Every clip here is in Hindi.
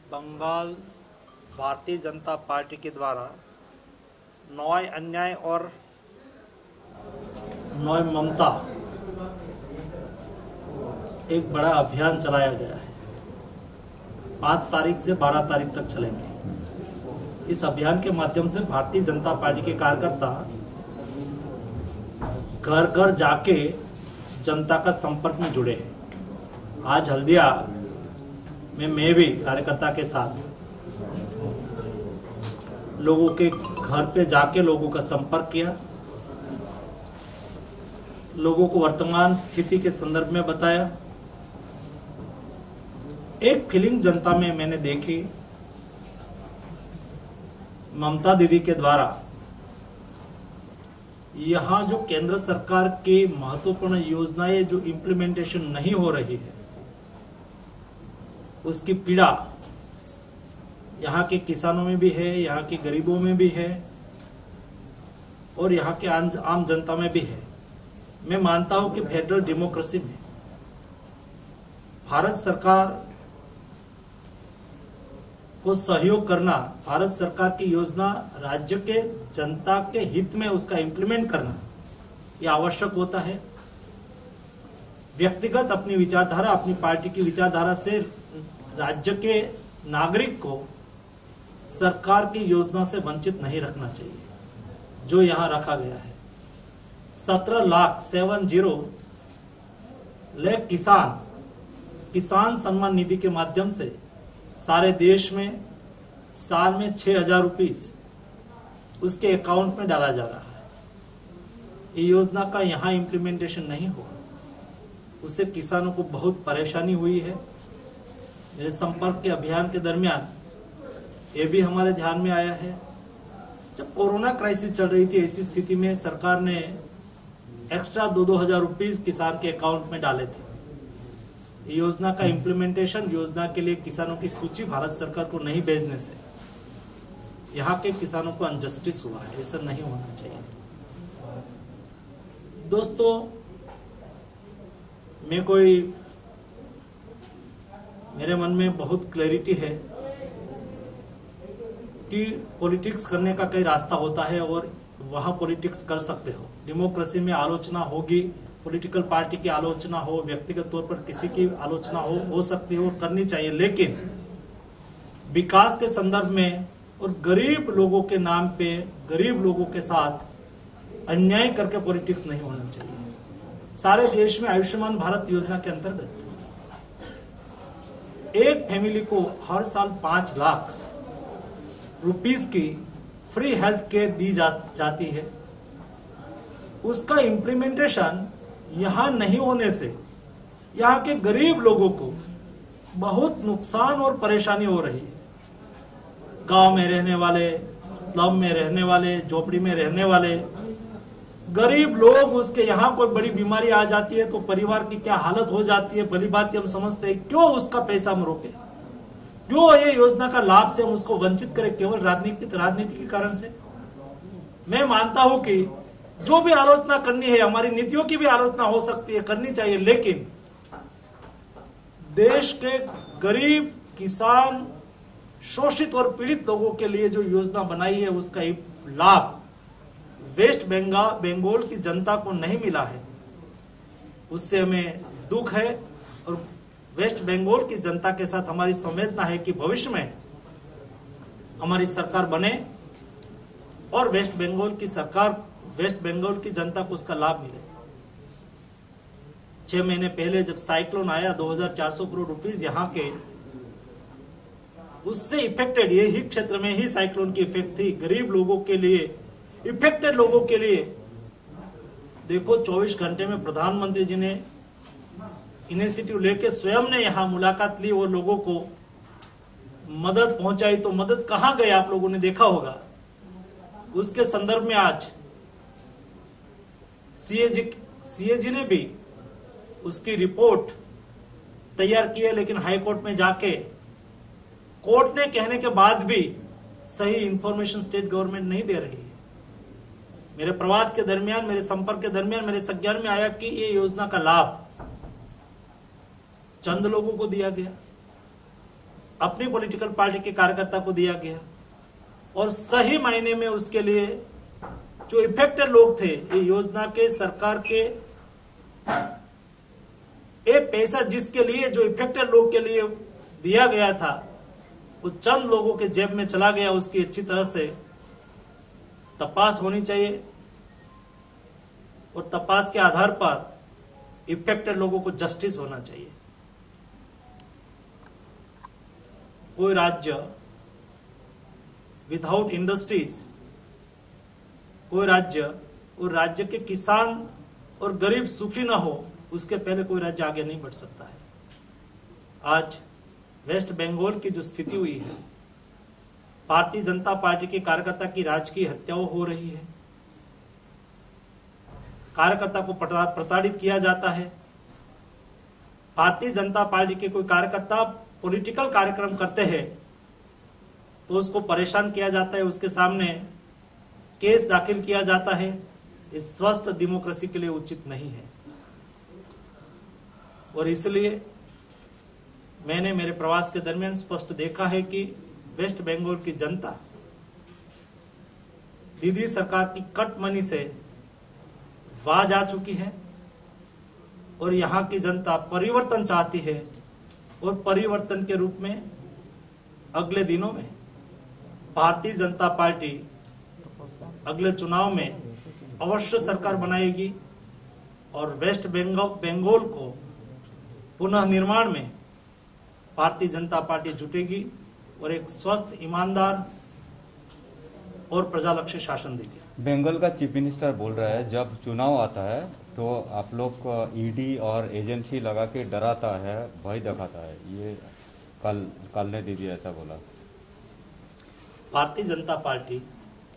बंगाल भारतीय जनता पार्टी के द्वारा न्याय अन्याय और न्याय ममता एक बड़ा अभियान चलाया गया है। 5 तारीख से 12 तारीख तक चलेंगे। इस अभियान के माध्यम से भारतीय जनता पार्टी के कार्यकर्ता घर घर जाके जनता का संपर्क में जुड़े हैं। आज हल्दिया में मैं भी कार्यकर्ता के साथ लोगों के घर पे जाके लोगों का संपर्क किया, लोगों को वर्तमान स्थिति के संदर्भ में बताया। एक फीलिंग जनता में मैंने देखी, ममता दीदी के द्वारा यहाँ जो केंद्र सरकार की महत्वपूर्ण योजनाएं जो इम्प्लीमेंटेशन नहीं हो रही है, उसकी पीड़ा यहाँ के किसानों में भी है, यहाँ के गरीबों में भी है और यहाँ के आम जनता में भी है। मैं मानता हूं कि फेडरल डेमोक्रेसी में भारत सरकार को सहयोग करना, भारत सरकार की योजना राज्य के जनता के हित में उसका इम्प्लीमेंट करना यह आवश्यक होता है। व्यक्तिगत अपनी विचारधारा, अपनी पार्टी की विचारधारा से राज्य के नागरिक को सरकार की योजना से वंचित नहीं रखना चाहिए। जो यहां रखा गया है 17 लाख किसान सम्मान निधि के माध्यम से सारे देश में साल में 6,000 रुपीस उसके अकाउंट में डाला जा रहा है। ये योजना का यहाँ इम्प्लीमेंटेशन नहीं हुआ, उससे किसानों को बहुत परेशानी हुई है। मेरे संपर्क के अभियान के दरमियान ये भी हमारे ध्यान में आया है। जब कोरोना क्राइसिस चल रही थी, ऐसी स्थिति में सरकार ने एक्स्ट्रा 2-2 हज़ार रुपीस किसान के अकाउंट में डाले थे। योजना का इम्प्लीमेंटेशन, योजना के लिए किसानों की सूची भारत सरकार को नहीं भेजने से यहाँ के किसानों को अनजस्टिस हुआ है। ऐसा नहीं होना चाहिए। दोस्तों, मेरे मन में बहुत क्लैरिटी है कि पॉलिटिक्स करने का कई रास्ता होता है और वहाँ पॉलिटिक्स कर सकते हो। डेमोक्रेसी में आलोचना होगी, पॉलिटिकल पार्टी की आलोचना हो, व्यक्तिगत तौर पर किसी की आलोचना हो सकती है और करनी चाहिए, लेकिन विकास के संदर्भ में और गरीब लोगों के नाम पे, गरीब लोगों के साथ अन्याय करके पॉलिटिक्स नहीं होना चाहिए। सारे देश में आयुष्मान भारत योजना के अंतर्गत एक फैमिली को हर साल 5 लाख रुपीस की फ्री हेल्थ केयर दी जाती है। उसका इम्प्लीमेंटेशन यहाँ नहीं होने से यहाँ के गरीब लोगों को बहुत नुकसान और परेशानी हो रही है। गांव में रहने वाले, स्लम में रहने वाले, झोपड़ी में रहने वाले गरीब लोग, उसके यहाँ कोई बड़ी बीमारी आ जाती है तो परिवार की क्या हालत हो जाती है, भली बात हम समझते हैं। क्यों उसका पैसा हम रोके? क्यों ये योजना का लाभ से हम उसको वंचित करें केवल राजनीति के कारण से? मैं मानता हूं कि जो भी आलोचना करनी है, हमारी नीतियों की भी आलोचना हो सकती है, करनी चाहिए, लेकिन देश के गरीब, किसान, शोषित और पीड़ित लोगों के लिए जो योजना बनाई है उसका लाभ वेस्ट बंगाल की जनता को नहीं मिला है। उससे हमें दुख है और वेस्ट बंगाल की जनता के साथ हमारी संवेदना है कि भविष्य में हमारी सरकार बने और वेस्ट बंगाल की जनता को उसका लाभ मिले। 6 महीने पहले जब साइक्लोन आया, 2,400 करोड़ रुपीस यहाँ के उससे इफेक्टेड, यही क्षेत्र में ही साइक्लोन की इफेक्ट थी। गरीब लोगों के लिए, इफेक्टेड लोगों के लिए देखो 24 घंटे में प्रधानमंत्री जी ने इनिशिएटिव लेके स्वयं ने यहाँ मुलाकात ली और लोगों को मदद पहुंचाई। तो मदद कहां गई आप लोगों ने देखा होगा। उसके संदर्भ में आज सीएजी ने भी उसकी रिपोर्ट तैयार की है, लेकिन हाई कोर्ट में जाके कोर्ट ने कहने के बाद भी सही इंफॉर्मेशन स्टेट गवर्नमेंट नहीं दे रही है। मेरे प्रवास के दरमियान, मेरे संपर्क के दरमियान मेरे संज्ञान में आया कि ये योजना का लाभ चंद लोगों को दिया गया। अपनी पॉलिटिकल पार्टी के कार्यकर्ता को दिया गया और सही मायने में उसके लिए जो इफेक्टेड लोग थे ये योजना के सरकार के ये पैसा जिसके लिए जो इफेक्टेड लोग के लिए दिया गया था वो चंद लोगों के जेब में चला गया, उसकी अच्छी तरह से तपास होनी चाहिए और तपास के आधार पर इफेक्टेड लोगों को जस्टिस होना चाहिए। कोई राज्य विदाउट इंडस्ट्रीज, कोई राज्य और राज्य के किसान और गरीब सुखी ना हो उसके पहले कोई राज्य आगे नहीं बढ़ सकता है। आज वेस्ट बंगाल की जो स्थिति हुई है, भारतीय जनता पार्टी के कार्यकर्ता की राजकीय हत्याएं हो रही है, कार्यकर्ता को प्रताड़ित किया जाता है। भारतीय जनता पार्टी के कोई कार्यकर्ता पॉलिटिकल कार्यक्रम करते हैं तो उसको परेशान किया जाता है, उसके सामने केस दाखिल किया जाता है। इस स्वस्थ डेमोक्रेसी के लिए उचित नहीं है और इसलिए मैंने मेरे प्रवास के दरमियान स्पष्ट देखा है कि वेस्ट बंगाल की जनता दीदी सरकार की कट मनी से बाज आ चुकी है और यहाँ की जनता परिवर्तन चाहती है और परिवर्तन के रूप में अगले दिनों में भारतीय जनता पार्टी अगले चुनाव में अवश्य सरकार बनाएगी और वेस्ट बंगाल को पुनः निर्माण में भारतीय जनता पार्टी जुटेगी और एक स्वस्थ, ईमानदार और प्रजालक्षी शासन देगी। बंगाल का चीफ मिनिस्टर बोल रहा है जब चुनाव आता है तो आप लोग को ईडी और एजेंसी लगा के डराता है, भय दिखाता है, ये कल ने दीदी ऐसा बोला। भारतीय जनता पार्टी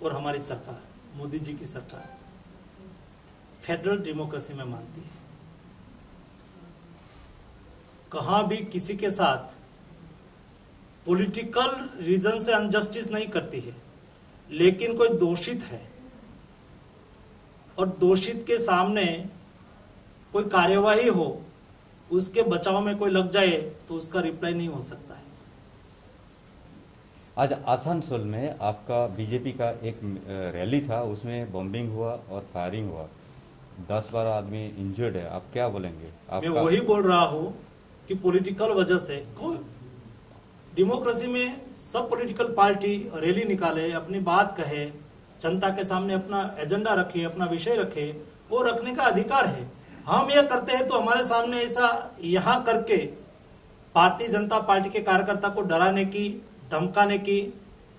और हमारी सरकार, मोदी जी की सरकार फेडरल डेमोक्रेसी में मानती है। कहां भी किसी के साथ पॉलिटिकल रीजन से अनजस्टिस नहीं करती है, लेकिन कोई दोषित है और दोषित के सामने कोई कार्यवाही हो, उसके बचाव में कोई लग जाए तो उसका रिप्लाई नहीं हो सकता है। आज आसनसोल में आपका बीजेपी का एक रैली था, उसमें बॉम्बिंग हुआ और फायरिंग हुआ, 10-12 आदमी इंजर्ड है, आप क्या बोलेंगे? मैं वही बोल रहा हूं कि पॉलिटिकल वजह से कोई डेमोक्रेसी में सब पॉलिटिकल पार्टी रैली निकाले, अपनी बात कहे, जनता के सामने अपना एजेंडा रखे, अपना विषय रखे, वो रखने का अधिकार है। हम यह करते हैं तो हमारे सामने ऐसा यहाँ करके भारतीय जनता पार्टी के कार्यकर्ता को डराने की, धमकाने की,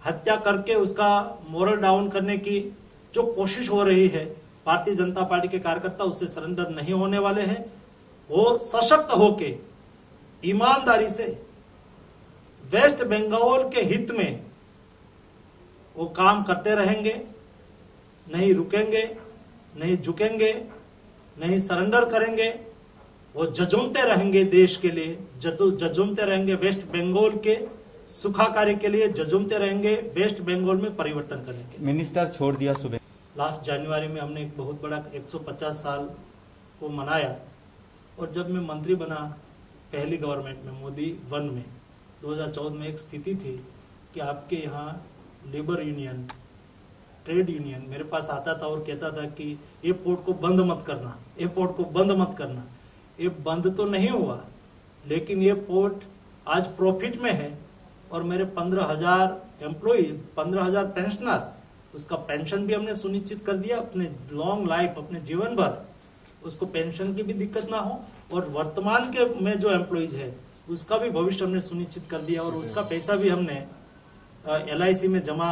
हत्या करके उसका मोरल डाउन करने की जो कोशिश हो रही है, भारतीय जनता पार्टी के कार्यकर्ता उससे सरेंडर नहीं होने वाले हैं। वो सशक्त होके ईमानदारी से वेस्ट बंगाल के हित में वो काम करते रहेंगे, नहीं रुकेंगे, नहीं झुकेंगे, नहीं सरेंडर करेंगे। वो जजुमते रहेंगे देश के लिए, जजुमते रहेंगे वेस्ट बंगाल के सुखाकारी के लिए, जजुमते रहेंगे वेस्ट बंगाल में परिवर्तन करने के। मिनिस्टर छोड़ दिया सुबह। लास्ट जनवरी में हमने एक बहुत बड़ा 150 साल को मनाया और जब मैं मंत्री बना पहली गवर्नमेंट में, मोदी 1 में 2014 में एक स्थिति थी कि आपके यहाँ लेबर यूनियन, ट्रेड यूनियन मेरे पास आता था और कहता था कि ये पोर्ट को बंद मत करना, ये पोर्ट को बंद मत करना। ये बंद तो नहीं हुआ, लेकिन ये पोर्ट आज प्रॉफिट में है और मेरे 15,000 एम्प्लॉय, 15,000 पेंशनर, उसका पेंशन भी हमने सुनिश्चित कर दिया अपने लॉन्ग लाइफ, अपने जीवन भर उसको पेंशन की भी दिक्कत ना हो और वर्तमान के में जो एम्प्लॉइज है उसका भी भविष्य हमने सुनिश्चित कर दिया और उसका पैसा भी हमने LIC में जमा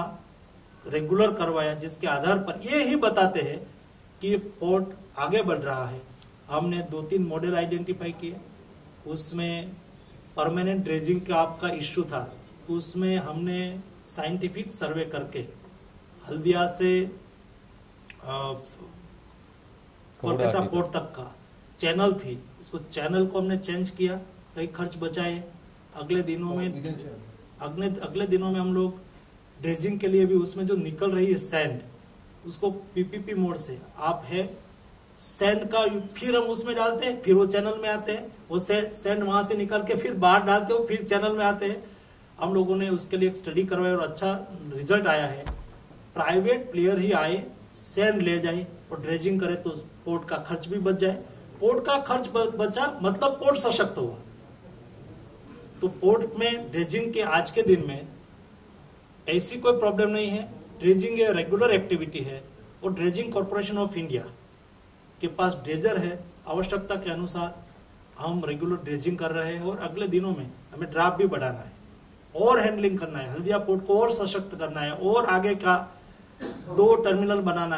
रेगुलर करवाया, जिसके आधार पर ये ही बताते हैं कि पोर्ट आगे बढ़ रहा है। हमने 2-3 मॉडल आइडेंटिफाई किए, उसमें परमानेंट ड्रेजिंग का आपका इश्यू था तो उसमें हमने साइंटिफिक सर्वे करके हल्दिया से कोलकाता पोर्ट तक का चैनल थी, उसको चैनल को हमने चेंज किया, कई खर्च बचाए। अगले दिनों में हम लोग ड्रेजिंग के लिए भी उसमें जो निकल रही है सैंड, उसको PPP मोड से आप है सैंड का फिर हम उसमें डालते हैं, फिर वो चैनल में आते हैं, वो सैंड वहां से निकल के फिर बाहर डालते हो, फिर चैनल में आते हैं। हम लोगों ने उसके लिए एक स्टडी करवाया और अच्छा रिजल्ट आया है। प्राइवेट प्लेयर ही आए, सैंड ले जाए और ड्रेजिंग करे तो पोर्ट का खर्च भी बच जाए। पोर्ट का खर्च बचा मतलब पोर्ट सशक्त हुआ। तो पोर्ट में ड्रेजिंग के आज के दिन में ऐसी कोई प्रॉब्लम नहीं है। ड्रेजिंग एक रेगुलर एक्टिविटी है और ड्रेजिंग कॉर्पोरेशन ऑफ इंडिया के पास ड्रेजर है। आवश्यकता के अनुसार हम रेगुलर ड्रेजिंग कर रहे हैं और अगले दिनों में हमें ड्राफ्ट भी बढ़ाना है और हैंडलिंग करना है, हल्दिया पोर्ट को और सशक्त करना है और आगे का 2 टर्मिनल बनाना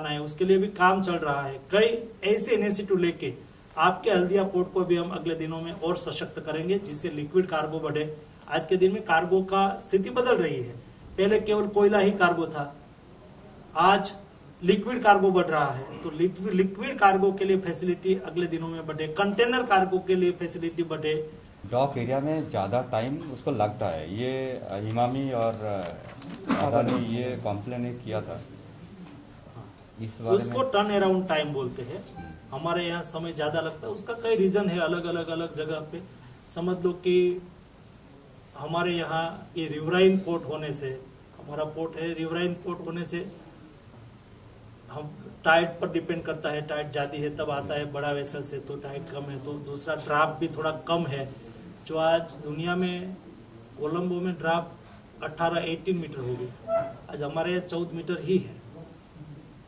है। उसके लिए भी काम चल रहा है। कई ऐसे इनिशिएटिव लेके आपके हल्दिया पोर्ट को भी हम अगले दिनों में और सशक्त करेंगे, जिससे लिक्विड कार्गो बढ़े। आज के दिन में कार्गो का स्थिति बदल रही है। पहले केवल कोयला ही कार्गो था, आज लिक्विड कार्गो बढ़ रहा है। तो लिक्विड कार्गो के लिए फैसिलिटी अगले दिनों में बढ़े, कंटेनर कार्गो के लिए फैसिलिटी बढ़े। डॉक एरिया में ज़्यादा टाइम उसको लगता है, ये इमामी और आधा ने ये कॉम्प्लेन किया था। इस बारे उसको टर्न अराउंड टाइम बोलते हैं। हमारे यहाँ समय ज़्यादा लगता है, उसका कई रीज़न है अलग अलग जगह पे। समझ लो कि हमारे यहाँ ये रिवराइन पोर्ट होने से, हमारा पोर्ट है रिवराइन पोर्ट होने से हम टाइड पर डिपेंड करता है। टाइड ज़्यादा है तब आता है, बड़ा वेसल से तो टाइड कम है। तो दूसरा ड्राफ्ट भी थोड़ा कम है। जो आज दुनिया में कोलंबो में ड्राफ्ट 18-18 मीटर हो गया, आज हमारे यहाँ 14 मीटर ही है।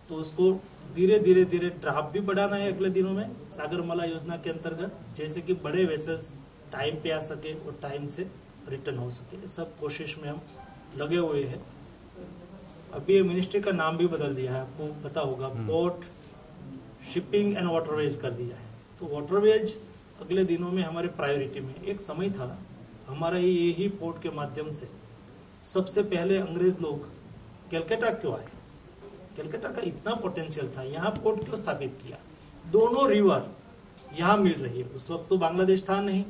तो उसको धीरे धीरे ड्राफ्ट भी बढ़ाना है अगले दिनों में सागरमाला योजना के अंतर्गत, जैसे कि बड़े वेसल्स टाइम पे आ सके और टाइम से रिटर्न हो सके। सब कोशिश में हम लगे हुए हैं। अभी ये मिनिस्ट्री का नाम भी बदल दिया है, आपको पता होगा, पोर्ट शिपिंग एंड वाटरवेज कर दिया है। तो वाटरवेज अगले दिनों में हमारे प्रायोरिटी में। एक समय था हमारा यही पोर्ट के माध्यम से सबसे पहले अंग्रेज लोग कलकत्ता क्यों आए, कलकत्ता का इतना पोटेंशियल था, यहाँ पोर्ट क्यों स्थापित किया। दोनों रिवर यहाँ मिल रही है। उस वक्त तो बांग्लादेश था नहीं,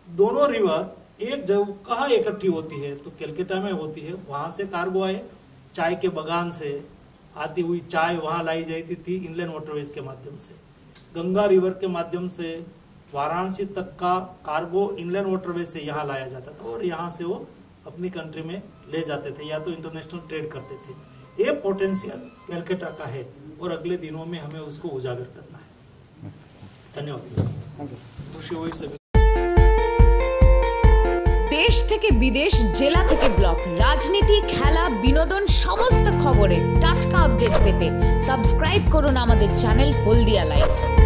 दोनों रिवर एक जगह कहाँ इकट्ठी होती है तो कलकत्ता में होती है। वहां से कार्गो आए, चाय के बगान से आती हुई चाय वहां लाई जाती थी इनलैंड वाटरवेज के माध्यम से। गंगा रिवर के माध्यम से वाराणसी तक का कार्गो इनलैंड वाटरवेज से यहाँ लाया जाता था और यहाँ से वो अपनी कंट्री में ले जाते थे या तो इंटरनेशनल ट्रेड करते थे। ये पोटेंशियल कलकत्ता का है और अगले दिनों में हमें उसको उजागर करना है। धन्यवाद। खुशी हुई सभी। देश থেকে বিদেশ, জেলা থেকে ব্লক, রাজনীতি, খেলা, বিনোদন সমস্ত খবরে টাটকা আপডেট পেতে সাবস্ক্রাইব করুন আমাদের চ্যানেল হলদিয়া লাইভ।